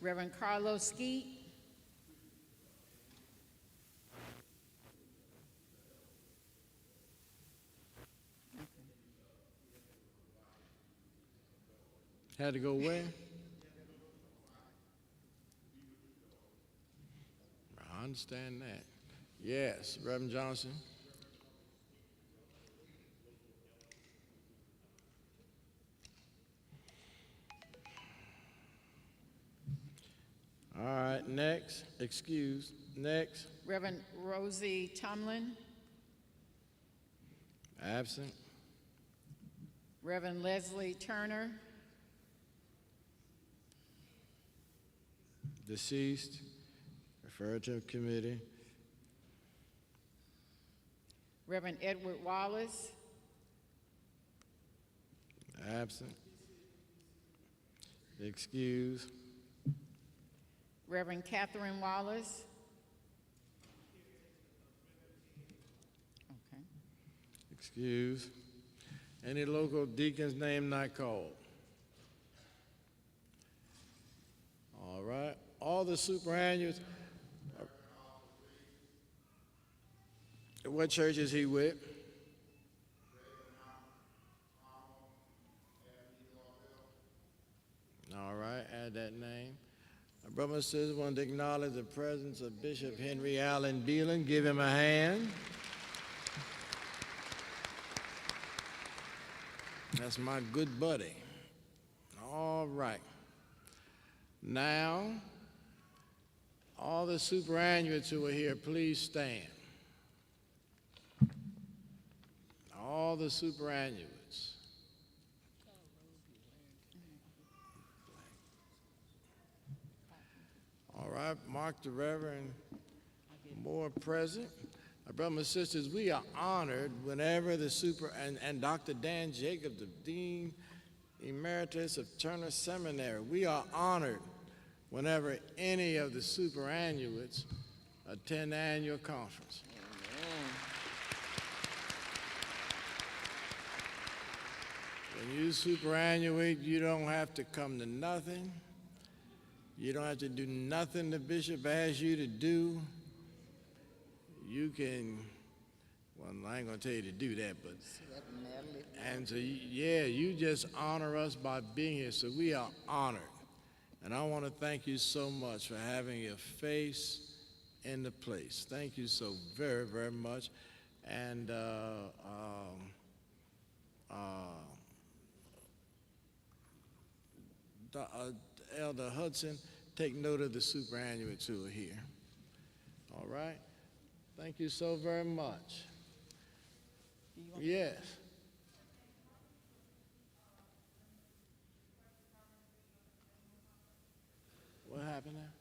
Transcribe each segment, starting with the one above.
Reverend Carlos Skeet. Had to go where? I understand that. Yes, Reverend Johnson. All right, next. Excuse. Next. Reverend Rosie Tomlin. Absent. Reverend Leslie Turner. Deceased. Referred to committee. Reverend Edward Wallace. Absent. Excuse. Reverend Catherine Wallace. Okay. Excuse. Any local deacon's name not called? All right. All the superannuals. What church is he with? All right, add that name. My brothers and sisters, want to acknowledge the presence of Bishop Henry Allen Beelan. Give him a hand. That's my good buddy. All right. Now, all the superannuates who are here, please stand. All the superannuates. All right, Mark the Reverend Moore present. My brothers and sisters, we are honored whenever the and Dr. Dan Jacob, the Dean Emeritus of Turner Seminary, we are honored whenever any of the superannuates attend the annual conference. When you superannuate, you don't have to come to nothing. You don't have to do nothing the bishop asks you to do. You can, well, I ain't gonna tell you to do that, but, and so, yeah, you just honor us by being here, so we are honored. And I wanna thank you so much for having your face in the place. Thank you so very, very much. And Elder Hudson, take note of the superannuates who are here. All right? Thank you so very much. Yes. What happened there?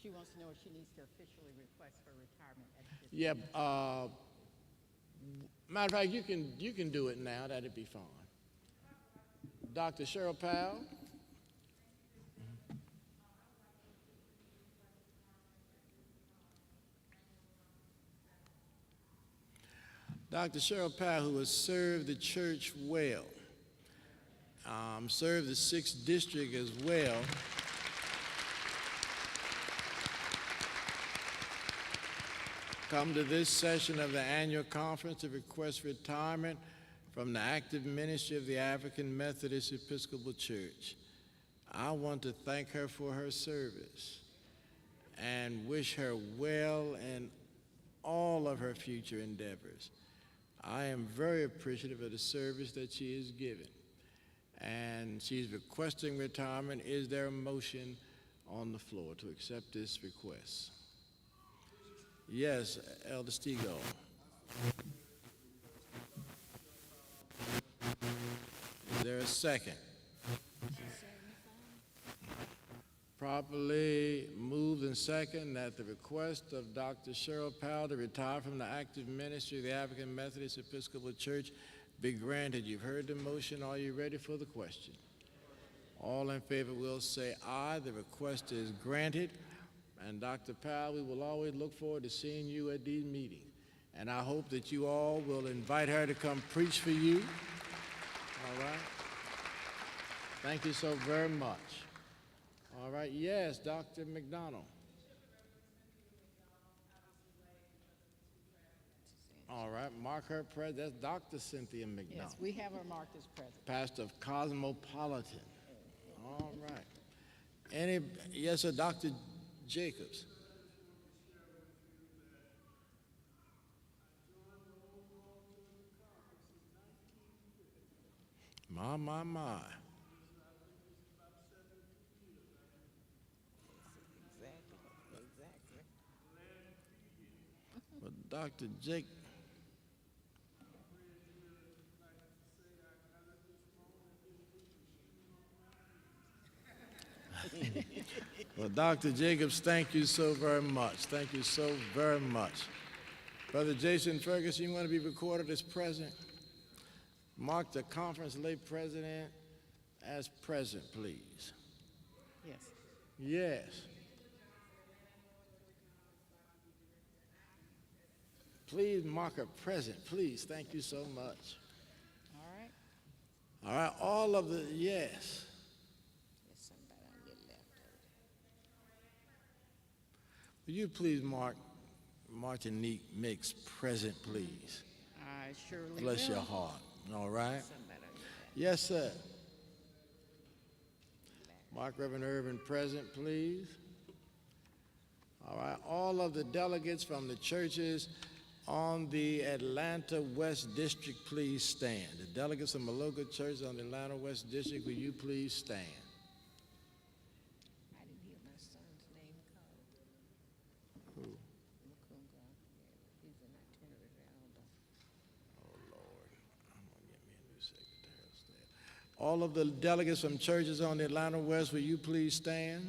She wants to know if she needs to officially request for retirement at this Yeah, time. matter of fact, you can do it now. That'd be fine. Dr. Cheryl Powell. Dr. Cheryl Powell, who has served the church well, served the 6th District as well. Come to this session of the annual conference to request retirement from the active ministry of the African Methodist Episcopal Church. I want to thank her for her service and wish her well in all of her future endeavors. I am very appreciative of the service that she is given. And she's requesting retirement. Is there a motion on the floor to accept this request? Yes, Elder Stegall. Is there a second? Properly moved and second that the request of Dr. Cheryl Powell to retire from the active ministry of the African Methodist Episcopal Church be granted. You've heard the motion. Are you ready for the question? All in favor will say aye. The request is granted. And Dr. Powell, we will always look forward to seeing you at these meetings. And I hope that you all will invite her to come preach for you. All right? Thank you so very much. All right, yes, Dr. McDonald. All right, mark her present. That's Dr. Cynthia McDonald, Yes, we have her marked as present. pastor of Cosmopolitan. All right. Yes, sir, Dr. Jacobs. My. Exactly. But Dr. Jake, well, Dr. Jacobs, thank you so very much. Thank you so very much. Brother Jason Ferguson, you want to be recorded as present? Mark the conference lay president as present, please. Yes. Yes. Please mark her present, please. Thank you so much. All right. All right, all of the, yes. There's somebody on your left. Will you please mark Martinique Mix present, please? I surely Bless will. your heart. All right? Somebody on your left. Yes, sir. Mark Reverend Irvin present, please. All right, all of the delegates from the churches on the Atlanta West District, please stand. The delegates from the local churches on the Atlanta West District, will you please stand? I didn't hear my son's name called. Who? Mukunga. He's an itinerant elder. Oh, Lord. I'm going to get me a new secretary of state. All of the delegates from churches on the Atlanta West, will you please stand?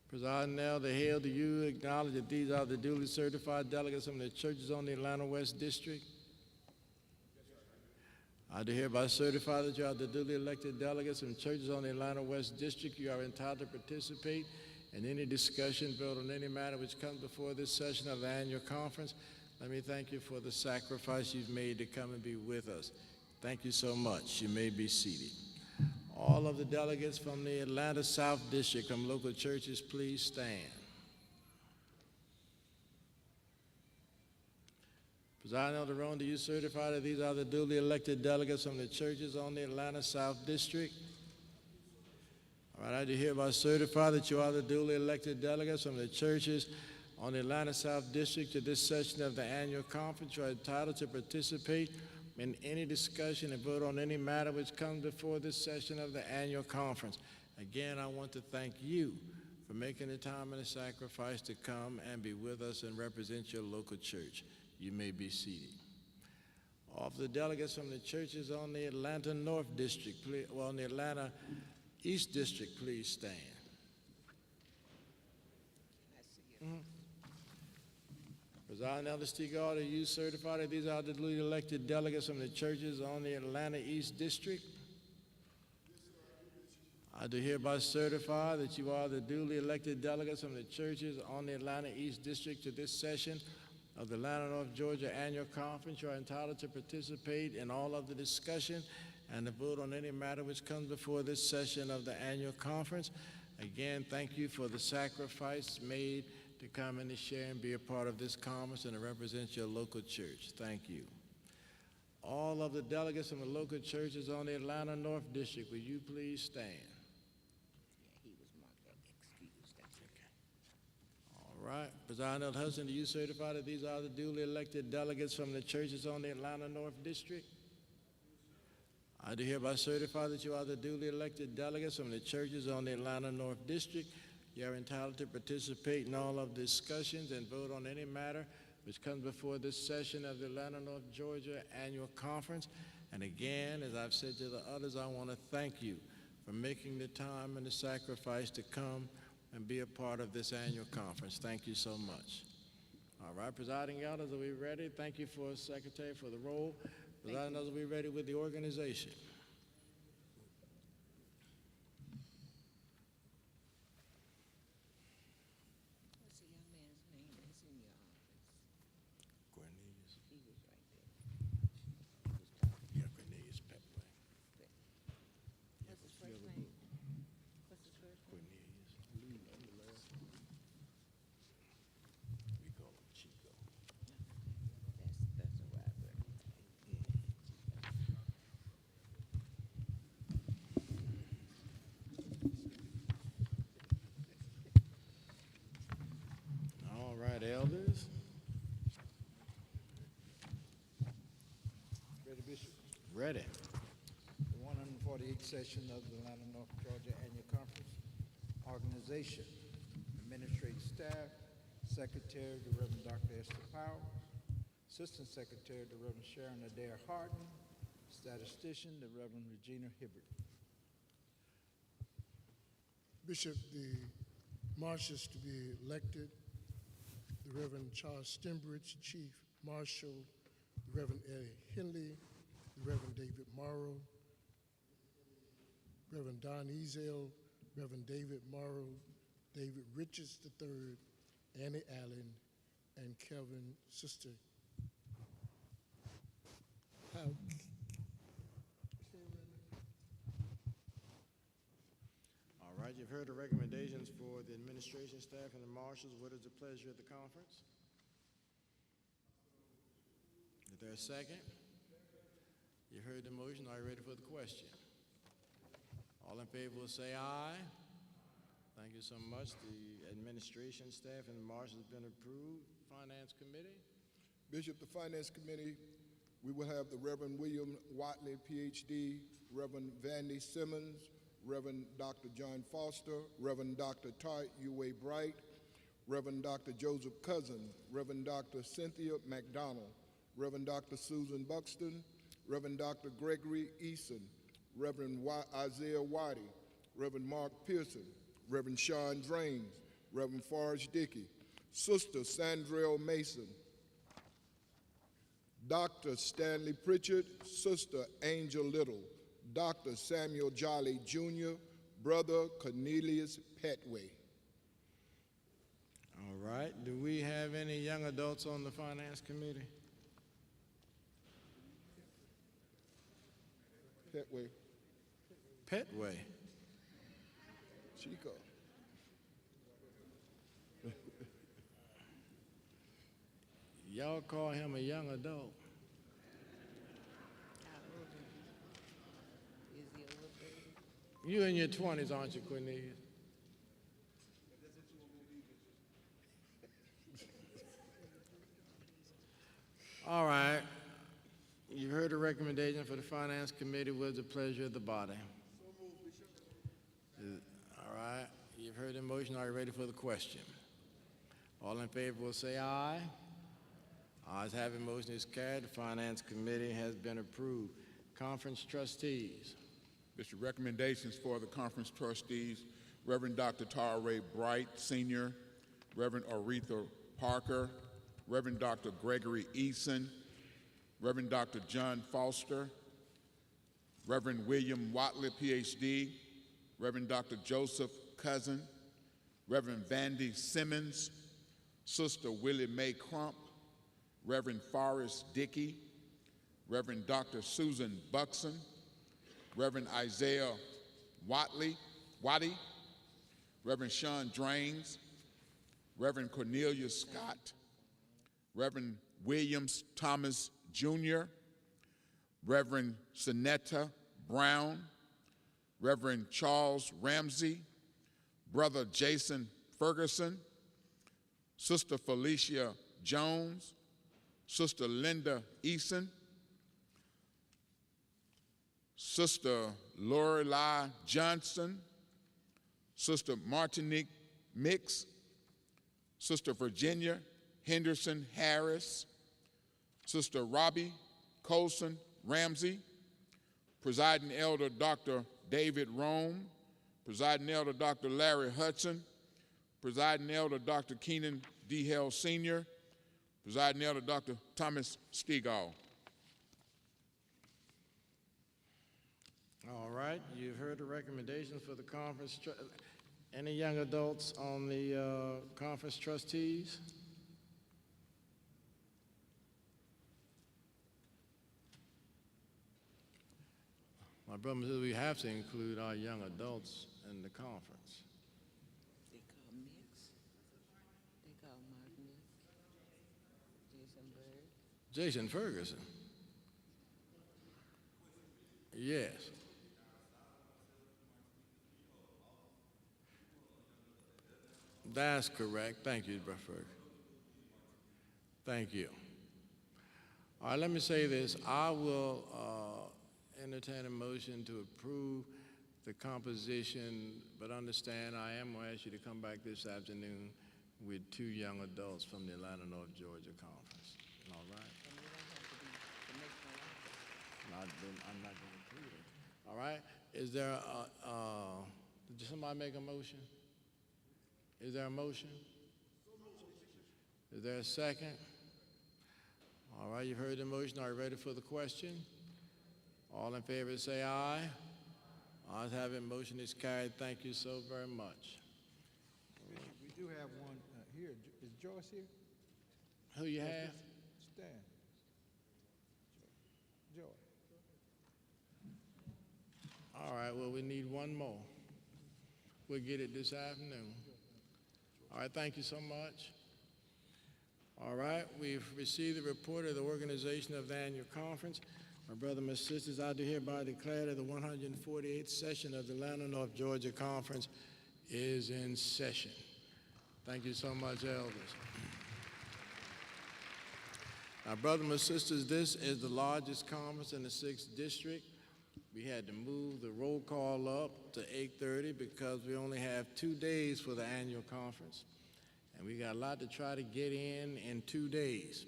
Presiding Elder Hale, do you acknowledge that these are the duly certified delegates from the churches on the Atlanta West District? I do hereby certify that you are the duly elected delegates from churches on the Atlanta West District. You are entitled to participate in any discussion, vote on any matter which comes before this session of the annual conference. Let me thank you for the sacrifice you've made to come and be with us. Thank you so much. You may be seated. All of the delegates from the Atlanta South District from local churches, please stand. Presiding Elder Rowan, do you certify that these are the duly elected delegates from the churches on the Atlanta South District? All right, I do hereby certify that you are the duly elected delegates from the churches on the Atlanta South District to this session of the annual conference. You are entitled to participate in any discussion and vote on any matter which comes before this session of the annual conference. Again, I want to thank you for making the time and the sacrifice to come and be with us and represent your local church. You may be seated. All of the delegates from the churches on the Atlanta North District, on the Atlanta East District, please stand. Presiding Elder Stigall, do you certify that these are the duly elected delegates from the churches on the Atlanta East District? I do hereby certify that you are the duly elected delegates from the churches on the Atlanta East District to this session of the Atlanta North Georgia Annual Conference. You are entitled to participate in all of the discussion and to vote on any matter which comes before this session of the annual conference. Again, thank you for the sacrifice made to come and to share and be a part of this conference and to represent your local church. Thank you. All of the delegates from the local churches on the Atlanta North District, will you please stand? Yeah, he was marked excused. That's okay. All right. Presiding Elder Hudson, do you certify that these are the duly elected delegates from the churches on the Atlanta North District? I do hereby certify that you are the duly elected delegates from the churches on the Atlanta North District. You are entitled to participate in all of the discussions and vote on any matter which comes before this session of the Atlanta North Georgia Annual Conference. And again, as I've said to the others, I want to thank you for making the time and the sacrifice to come and be a part of this annual conference. Thank you so much. All right, presiding elders, are we ready? Thank you for Secretary for the role. Presiding elders, are we ready with the organization? What's the young man's name that's in your office? Cornelius. He was right there. He was talking. Yeah, Cornelius Pepway. ready. The 148th session of the Atlanta, North Georgia Annual Conference. Organization, Administrative Staff, Secretary, the Reverend Dr. Esther Powers, Assistant Secretary, the Reverend Sharon Adair Harden, Statistician, the Reverend Regina Hibbert. Bishop, the marshals to be elected, the Reverend Charles Stembridge, Chief Marshal, the Reverend Eddie Henley, the Reverend David Morrow, Reverend Don Ezel, Reverend David Morrow, David Richards III, Annie Allen, and Kelvin Sister. All right, you've heard the recommendations for the administration staff and the marshals. What is the pleasure of the conference? Is there a second? You heard the motion. Are you ready for the question? All in favor will say aye. Thank you so much. The administration staff and the marshals have been approved. Finance Committee? Bishop, the Finance Committee, we will have the Reverend William Watley, PhD, Reverend Vandy Simmons, Reverend Dr. John Foster, Reverend Dr. Tart Uwe Bright, Reverend Dr. Joseph Cousin, Reverend Dr. Cynthia McDonald, Reverend Dr. Susan Buxton, Reverend Dr. Gregory Eason, Reverend Isaiah Waddy, Reverend Mark Pearson, Reverend Sean Drains, Reverend Forrest Dickey, Sister Sandrell Mason, Dr. Stanley Pritchard, Sister Angel Little, Dr. Samuel Jolly Jr., Brother Cornelius Petway. All right. Do we have any young adults on the Finance Committee? Petway. Petway. Chico. Y'all call him a young adult. How old is he? Is he a little baby? You in your 20s, aren't you, Cornelius? All right. You heard the recommendation for the Finance Committee. What is the pleasure of the body? All right. You've heard the motion. Are you ready for the question? All in favor will say aye. Ayes have it. Motion is carried. The Finance Committee has been approved. Conference Trustees. Bishop, recommendations for the conference trustees: Reverend Dr. Tara Ray Bright, Sr., Reverend Aretha Parker, Reverend Dr. Gregory Eason, Reverend Dr. John Foster, Reverend William Watley, PhD, Reverend Dr. Joseph Cousin, Reverend Vandy Simmons, Sister Willie Mae Crump, Reverend Forrest Dickey, Reverend Dr. Susan Buxton, Reverend Isaiah Waddy, Reverend Sean Drains, Reverend Cornelius Scott, Reverend Williams Thomas Jr., Reverend Sonetta Brown, Reverend Charles Ramsey, Brother Jason Ferguson, Sister Felicia Jones, Sister Linda Eason, Sister Lorelei Johnson, Sister Martinique Mix, Sister Virginia Henderson Harris, Sister Robbie Colson Ramsey, Presiding Elder Dr. David Rome, Presiding Elder Dr. Larry Hudson, Presiding Elder Dr. Keenan D. Hell Sr., Presiding Elder Dr. Thomas Stegall. All right, you've heard the recommendations for the conference. Any young adults on the conference trustees? My brother says we have to include our young adults in the conference. They call Mix. They call Martin. Jason Bird. Jason Ferguson. Yes. That's correct. Thank you, Brother Ferguson. Thank you. All right, let me say this. I will entertain a motion to approve the composition, but understand I am going to ask you to come back this afternoon with 2 young adults from the Atlanta North Georgia Conference. All right? I'm not going to include it. All right? Is there did somebody make a motion? Is there a motion? Is there a second? All right, you've heard the motion. Are you ready for the question? All in favor say aye. Ayes have it. Motion is carried. Thank you so very much. We do have one here. Is Joyce here? Who you have? Stan. Joy. All right, well, we need one more. We'll get it this afternoon. All right, thank you so much. All right, we've received the report of the organization of the annual conference. My brother and my sisters, I do hereby declare that the 148th session of the Atlanta North Georgia Conference is in session. Thank you so much, elders. Now, brothers and sisters, this is the largest conference in the 6th district. We had to move the roll call up to 8:30 because we only have 2 days for the annual conference. And we got a lot to try to get in 2 days.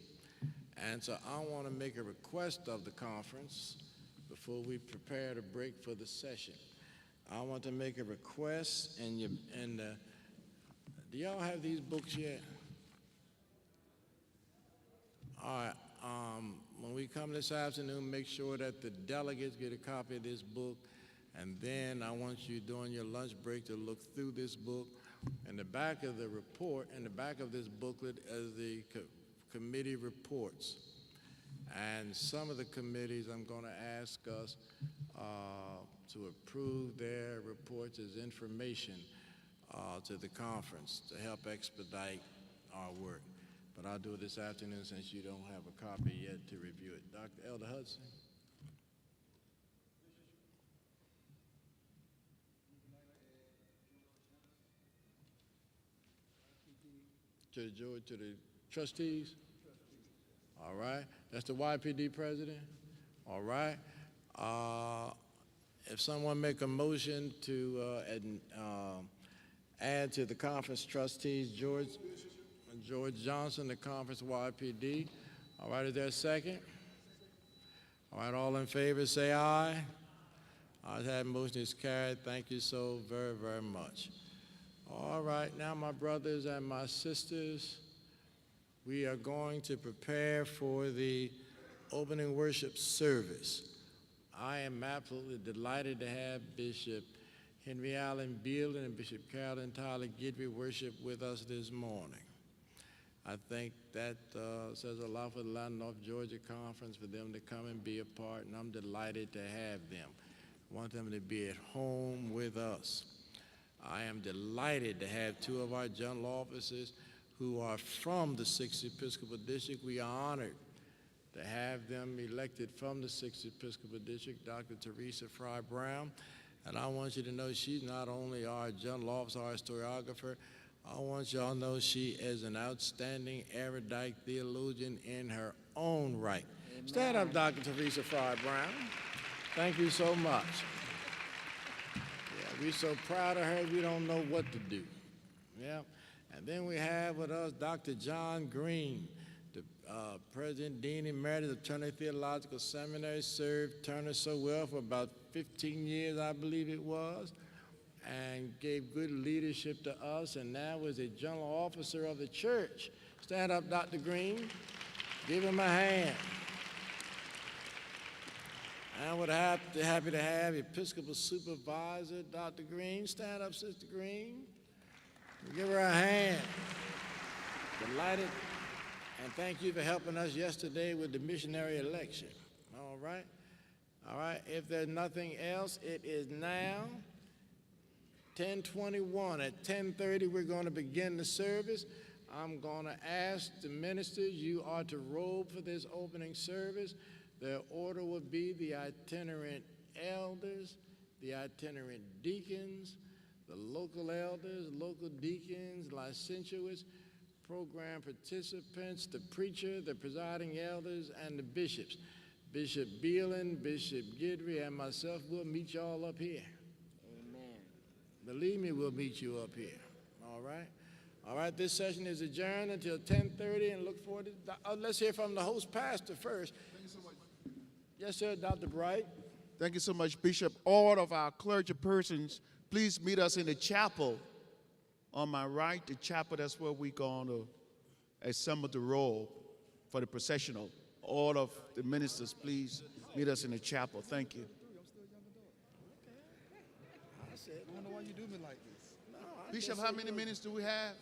And so I want to make a request of the conference before we prepare to break for the session. I want to make a request, do y'all have these books yet? All right, when we come this afternoon, make sure that the delegates get a copy of this book, and then I want you during your lunch break to look through this book. In the back of the report, in the back of this booklet is the committee reports. And some of the committees I'm going to ask us to approve their reports as information to the conference to help expedite our work. But I'll do it this afternoon since you don't have a copy yet to review it. Dr. Elder Hudson. To the trustees? All right. That's the YPD president? All right. If someone make a motion to add to the conference trustees, George Johnson, the conference YPD. All right, is there a second? All right, all in favor say aye. Ayes have it, motion is carried. Thank you so very, very much. All right, now my brothers and my sisters, we are going to prepare for the opening worship service. I am absolutely delighted to have Bishop Henry Allen Bearden and Bishop Carolyn Tyler Gidry worship with us this morning. I think that says a lot for the Atlanta North Georgia Conference for them to come and be a part, and I'm delighted to have them. I want them to be at home with us. I am delighted to have 2 of our general officers who are from the 6th Episcopal District. We are honored to have them elected from the 6th Episcopal District, Dr. Teresa Fry Brown. And I want you to know she's not only our general officer, our historiographer, I want y'all to know she is an outstanding erudite theologian in her own right. Amen. Stand up, Dr. Teresa Fry Brown. Thank you so much. Yeah, we're so proud of her, we don't know what to do. Yeah. And then we have with us Dr. John Green, the President, Dean Emeritus of Turner Theological Seminary, served Turner so well for about 15 years, I believe it was, and gave good leadership to us, and now is a general officer of the church. Stand up, Dr. Green. Give him a hand. And we're happy to have Episcopal Supervisor, Dr. Green. Stand up, Sister Green. Give her a hand. Delighted. And thank you for helping us yesterday with the missionary election. All right? All right. If there's nothing else, it is now 10:21. At 10:30, we're going to begin the service. I'm going to ask the ministers, you are to robe for this opening service. The order will be the itinerant elders, the itinerant deacons, the local elders, local deacons, licentiates, program participants, the preacher, the presiding elders, and the bishops. Bishop Beelan, Bishop Guidry, and myself will meet y'all up here. Amen. Believe me, we'll meet you up here. All right? All right, this session is adjourned until 10:30, and look forward to, let's hear from the host pastor first. Thank you so much. Yes, sir, Dr. Bright. Thank you so much, Bishop. All of our clergy persons, please meet us in the chapel. On my right, the chapel, that's where we're going to assemble the roll for the processional. All of the ministers, please meet us in the chapel. Thank you. I don't know why you do me like this. Bishop, how many minutes do we have?